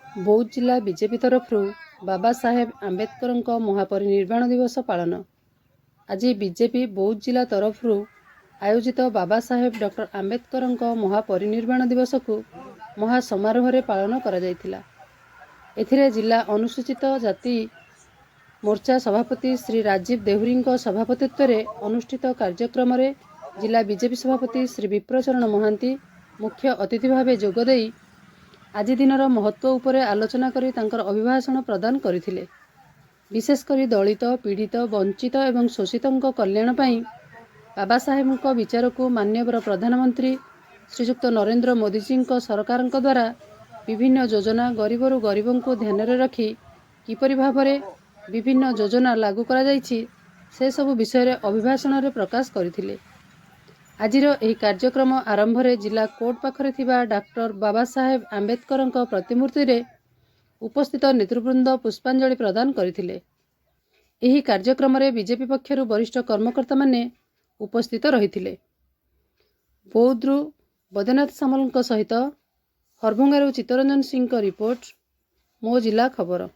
बौद्ध जिला बीजेपी तरफ बाबा साहेब आंबेडकर महापरिनिर्वाण दिवस पालन। आज बीजेपी बौद्ध जिला तरफ आयोजित बाबा साहेब डॉक्टर आंबेडकर महापरिनिर्वाण दिवस को महासमारोह पालन करा जायथिला। एथिरे जिला अनुसूचित जाति मोर्चा सभापति श्री राजीव देहुरी सभापतित्व में अनुष्ठित कार्यक्रम में जिला बीजेपी सभापति श्री विप्रचरण महांती मुख्य अतिथि भाव जोगदे आज दिनर महत्व उपरे आलोचना करी तांकर अभिभाषण प्रदान करथिले। विशेषकर दलित पीड़ित वंचित एवं शोषितों कल्याण पाई बाबा साहेब विचार को माननीय प्रधानमंत्री श्रीजुक्त नरेंद्र मोदी जी सरकार द्वारा विभिन्न योजना गरीबरू गरीबों को ध्यान में रखी किपरि भाव में विभिन्न योजना लागू करा जायछि से सब विषय अभिभाषण रे प्रकाश करथिले। आजिर एही कार्यक्रम आरंभ रे जिला कोर्ट पाखरे थिबा डॉक्टर बाबा साहेब आंबेडकर प्रतिमूर्ति रे उपस्थित नेतृवृंद पुष्पांजलि प्रदान करथिले। एही कार्यक्रम रे बीजेपी पक्षरु वरिष्ठ कर्मकर्ता माने उपस्थित रहिथिले। बौद्धरू बैद्यनाथ सामल सहित हरभंगारू चित्तरंजन सिंह रिपोर्ट, मो जिला खबर।